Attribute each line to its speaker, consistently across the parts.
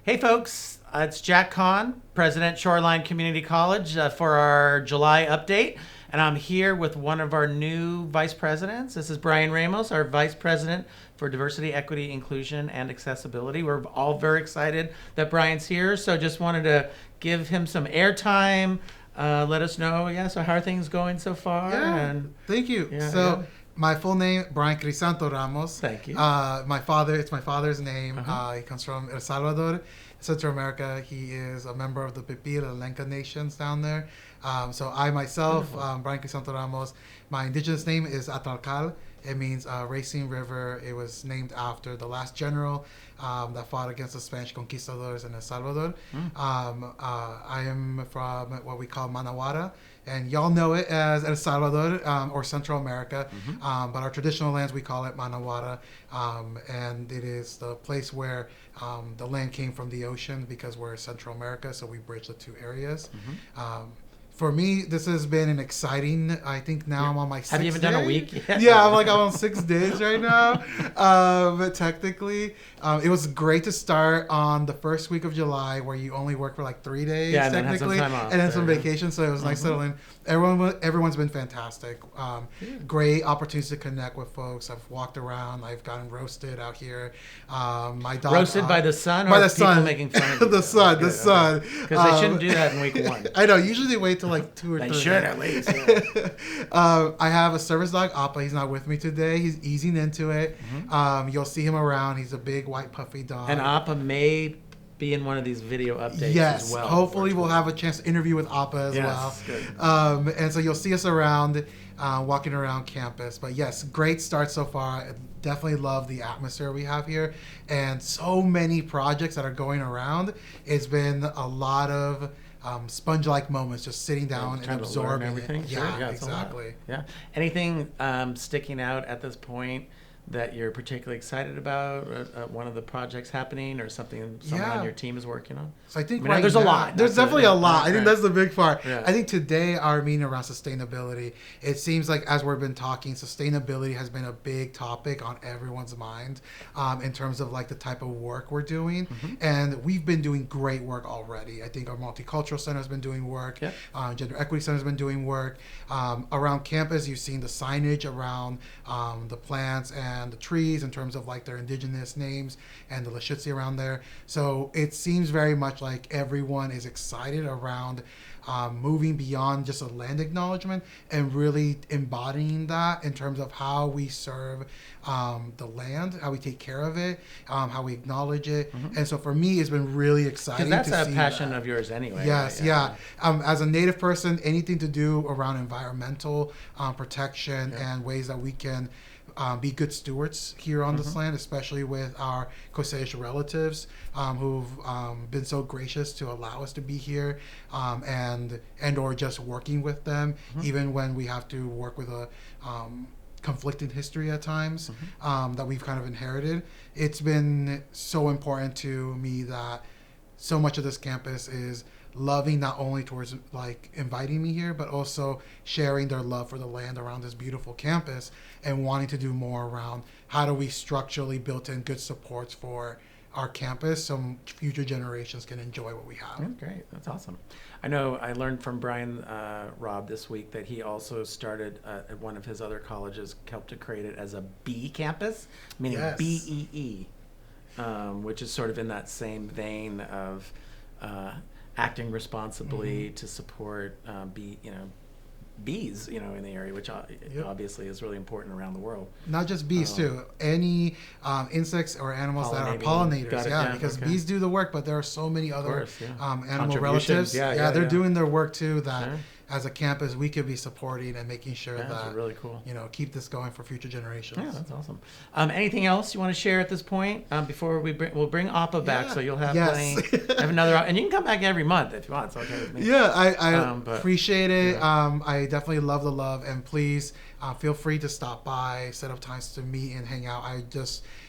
Speaker 1: Hey folks, it's Jack Kahn, President Shoreline Community College for our July update. And I'm here with one of our new vice presidents. This is Brian Ramos, our vice president for diversity, equity, inclusion, and accessibility. We're all very excited that Brian's here. So just wanted to give him some airtime. Let us know, so how are things going so far?
Speaker 2: Thank you. My full name, Brian Crisanto Ramos.
Speaker 1: Thank you.
Speaker 2: It's my father's name. He comes from El Salvador, Central America. He is a member of the Pipil and Lenca nations down there. So I myself, Brian Crisanto Ramos, my indigenous name is Atalcal. It means racing river. It was named after the last general that fought against the Spanish conquistadors in El Salvador. I am from what we call Manawara, and y'all know it as El Salvador or Central America, but our traditional lands, we call it Manawara, and it is the place where the land came from the ocean because we're Central America, so we bridge the two areas. For me, this has been an exciting, I think now I'm on my 6th day.
Speaker 1: Have you even done a week yet?
Speaker 2: Yeah, I'm on 6 days right now. But technically, it was great to start on the first week of July where you only work for like 3 days,
Speaker 1: and
Speaker 2: technically,
Speaker 1: then have some time off
Speaker 2: and then some vacation. So it was nice settling. Everyone's been fantastic. Great opportunities to connect with folks. I've walked around. I've gotten roasted out here. My dog
Speaker 1: roasted by the sun,
Speaker 2: by
Speaker 1: or
Speaker 2: the
Speaker 1: people
Speaker 2: sun.
Speaker 1: making fun of you?
Speaker 2: the sun, the sun.
Speaker 1: Because they shouldn't do that in week 1.
Speaker 2: I know. Usually they wait till like 2 or 3.
Speaker 1: They should at least.
Speaker 2: I have a service dog, Appa. He's not with me today. He's easing into it. You'll see him around. He's a big white puffy dog.
Speaker 1: And Appa may be in one of these video updates as well.
Speaker 2: Hopefully we'll have a chance to interview with Appa as well.
Speaker 1: Good.
Speaker 2: And so you'll see us around, walking around campus. But yes, great start so far. I definitely love the atmosphere we have here. And so many projects that are going around. It's been a lot of sponge-like moments, just sitting down and absorbing
Speaker 1: everything.
Speaker 2: It.
Speaker 1: Sure.
Speaker 2: Yeah, exactly.
Speaker 1: Yeah. Anything sticking out at this point that you're particularly excited about? One of the projects happening, or someone on your team is working on?
Speaker 2: So I think
Speaker 1: there's a lot.
Speaker 2: There's definitely a lot. I think that's the big part.
Speaker 1: Yeah.
Speaker 2: I think today our meeting around sustainability, it seems like as we've been talking, sustainability has been a big topic on everyone's mind in terms of like the type of work we're doing. And we've been doing great work already. I think our Multicultural Center has been doing work. Gender Equity Center has been doing work. Around campus, you've seen the signage around the plants and the trees in terms of like their indigenous names and the Lashitsi around there. So it seems very much like everyone is excited around moving beyond just a land acknowledgement and really embodying that in terms of how we serve the land, how we take care of it, how we acknowledge it. And so for me, it's been really exciting to see
Speaker 1: that's a passion of yours anyway.
Speaker 2: Yes,
Speaker 1: right?
Speaker 2: As a Native person, anything to do around environmental protection and ways that we can be good stewards here on this land, especially with our Koseish relatives who've been so gracious to allow us to be here and or just working with them, even when we have to work with a conflicting history at times that we've kind of inherited. It's been so important to me that so much of this campus is loving not only towards like inviting me here, but also sharing their love for the land around this beautiful campus and wanting to do more around how do we structurally build in good supports for our campus so future generations can enjoy what we have.
Speaker 1: That's great. That's awesome. I know I learned from Brian Robb this week that he also started at one of his other colleges, helped to create it as a B campus, meaning BEE, which is sort of in that same vein of acting responsibly to support bees, in the area, which obviously is really important around the world.
Speaker 2: Not just bees too. Any insects or animals that are pollinators. Because bees do the work, but there are so many other animal relatives. They're doing their work too. That as a campus, we could be supporting and making sure that
Speaker 1: really cool.
Speaker 2: Keep this going for future generations.
Speaker 1: Yeah, that's awesome. Anything else you want to share at this point before we'll bring Appa back, so you'll have plenty. Have another, and you can come back every month if you want. It's okay with me.
Speaker 2: Yeah, I appreciate it. I definitely love the love, and please feel free to stop by, set up times to meet and hang out.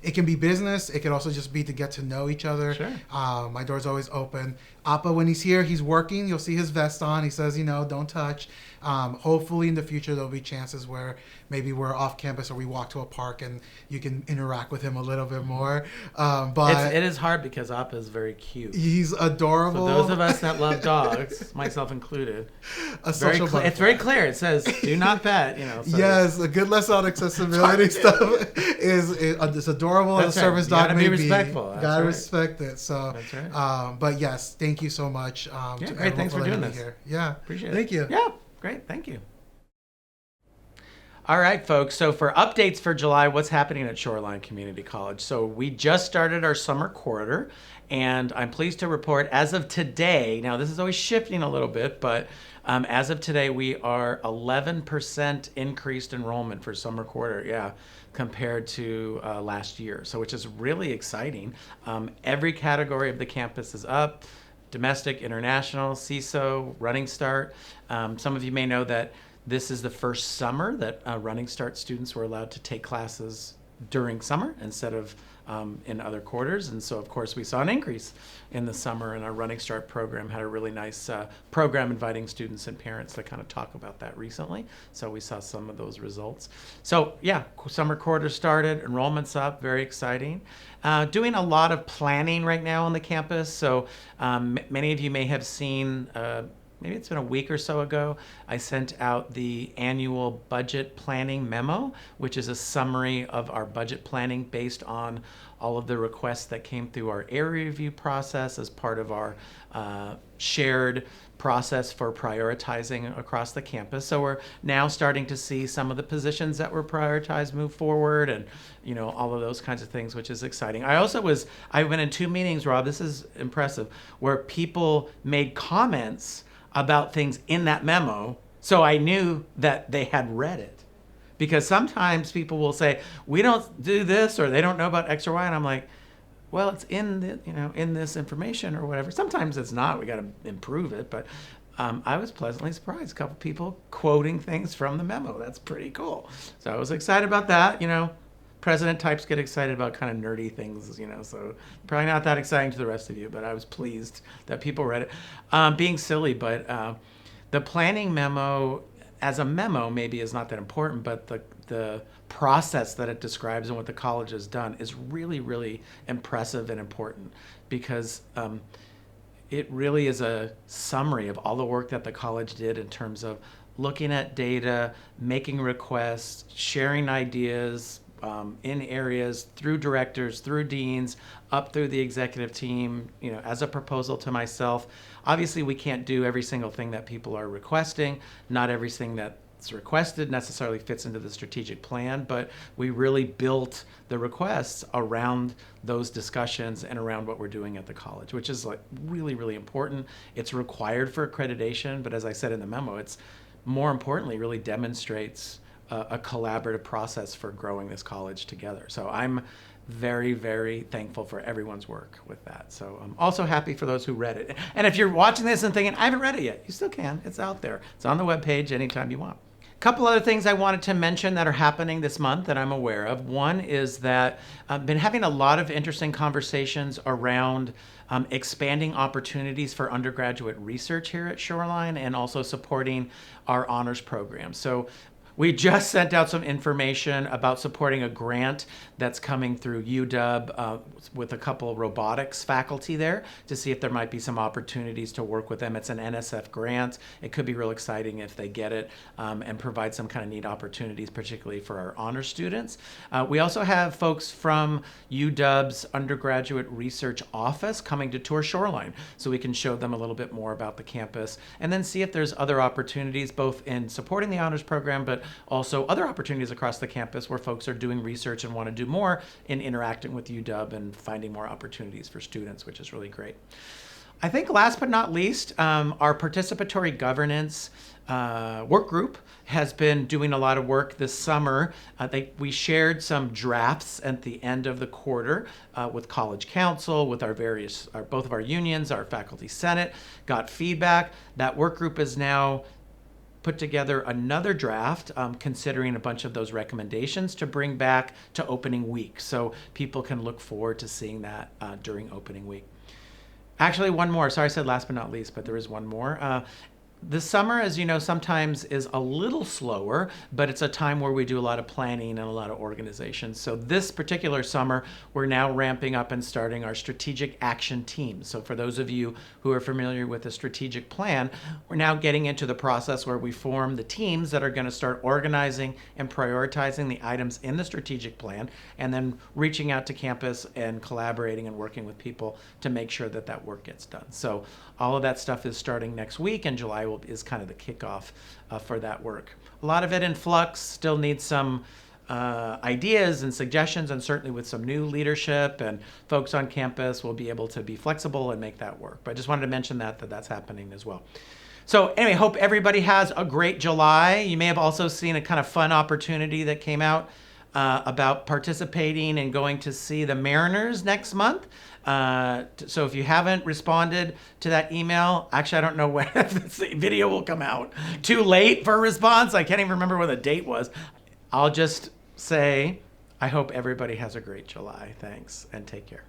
Speaker 2: It can be business. It can also just be to get to know each other.
Speaker 1: Sure.
Speaker 2: My door's always open. Appa, when he's here, he's working. You'll see his vest on. He says, don't touch. Hopefully in the future, there'll be chances where maybe we're off campus or we walk to a park and you can interact with him a little bit more. But
Speaker 1: it is hard because Appa is very cute.
Speaker 2: he's adorable.
Speaker 1: For those of us that love dogs, myself included,
Speaker 2: A social butterfly.
Speaker 1: it's very clear. It says, "Do not pet." So
Speaker 2: yes, a good lesson on accessibility stuff is it's adorable as a service dog
Speaker 1: may
Speaker 2: may
Speaker 1: be. Respectful.
Speaker 2: You gotta respect it. So,
Speaker 1: that's right.
Speaker 2: But yes, thank you so much.
Speaker 1: Great. Thanks for doing this.
Speaker 2: Here. Yeah,
Speaker 1: appreciate it.
Speaker 2: Thank you.
Speaker 1: Yeah, great. Thank you. All right, folks. So for updates for July, what's happening at Shoreline Community College? So we just started our summer quarter, and I'm pleased to report as of today, now this is always shifting a little bit, but as of today, we are 11% increased enrollment for summer quarter, compared to last year. So which is really exciting. Every category of the campus is up. Domestic, international, CISO, Running Start. Some of you may know that this is the first summer that Running Start students were allowed to take classes during summer instead of in other quarters. And so, of course, we saw an increase in the summer, and our Running Start program had a really nice program inviting students and parents to kind of talk about that recently. So we saw some of those results. So, summer quarter started, enrollment's up, very exciting. Doing a lot of planning right now on the campus. So many of you may have seen maybe it's been a week or so ago, I sent out the annual budget planning memo, which is a summary of our budget planning based on all of the requests that came through our area review process as part of our shared process for prioritizing across the campus. So we're now starting to see some of the positions that were prioritized move forward, and all of those kinds of things, which is exciting. I've been in 2 meetings, Rob, this is impressive, where people made comments about things in that memo, so I knew that they had read it. Because sometimes people will say, we don't do this, or they don't know about X or Y, and I'm like, well, it's in the, in this information or whatever. Sometimes it's not, we gotta improve it, but I was pleasantly surprised. A couple people quoting things from the memo, that's pretty cool. So I was excited about that, President types get excited about kind of nerdy things, so probably not that exciting to the rest of you, but I was pleased that people read it. Being silly, but the planning memo, as a memo, maybe is not that important, but the process that it describes and what the college has done is really, really impressive and important, because it really is a summary of all the work that the college did in terms of looking at data, making requests, sharing ideas, in areas, through directors, through deans, up through the executive team, as a proposal to myself. Obviously, we can't do every single thing that people are requesting. Not everything that's requested necessarily fits into the strategic plan, but we really built the requests around those discussions and around what we're doing at the college, which is really, really important. It's required for accreditation, but as I said in the memo, it's more importantly really demonstrates a collaborative process for growing this college together. So I'm very, very thankful for everyone's work with that. So I'm also happy for those who read it. And if you're watching this and thinking, I haven't read it yet, you still can. It's out there. It's on the webpage anytime you want. A couple other things I wanted to mention that are happening this month that I'm aware of. One is that I've been having a lot of interesting conversations around expanding opportunities for undergraduate research here at Shoreline, and also supporting our honors program. So we just sent out some information about supporting a grant that's coming through UW with a couple robotics faculty there to see if there might be some opportunities to work with them. It's an NSF grant. It could be real exciting if they get it, and provide some kind of neat opportunities, particularly for our honor students. We also have folks from UW's undergraduate research office coming to tour Shoreline, so we can show them a little bit more about the campus, and then see if there's other opportunities both in supporting the honors program, but also other opportunities across the campus where folks are doing research and want to do more in interacting with UW and finding more opportunities for students, which is really great. I think last but not least, our participatory governance work group has been doing a lot of work this summer. We shared some drafts at the end of the quarter with College Council, with both of our unions, our faculty senate, got feedback. That work group is now put together another draft, considering a bunch of those recommendations to bring back to opening week. So people can look forward to seeing that during opening week. Actually, one more. Sorry I said last but not least, but there is one more. The summer, as you know, sometimes is a little slower, but it's a time where we do a lot of planning and a lot of organization. So this particular summer, we're now ramping up and starting our strategic action team. So for those of you who are familiar with the strategic plan, we're now getting into the process where we form the teams that are going to start organizing and prioritizing the items in the strategic plan, and then reaching out to campus and collaborating and working with people to make sure that that work gets done. So all of that stuff is starting next week, and July is kind of the kickoff for that work. A lot of it in flux, still needs some ideas and suggestions, and certainly with some new leadership and folks on campus, we'll be able to be flexible and make that work. But I just wanted to mention that's happening as well. So anyway, hope everybody has a great July. You may have also seen a kind of fun opportunity that came out about participating and going to see the Mariners next month. So if you haven't responded to that email, actually, I don't know when the video will come out. Too late for a response. I can't even remember what the date was. I'll just say, I hope everybody has a great July. Thanks, and take care.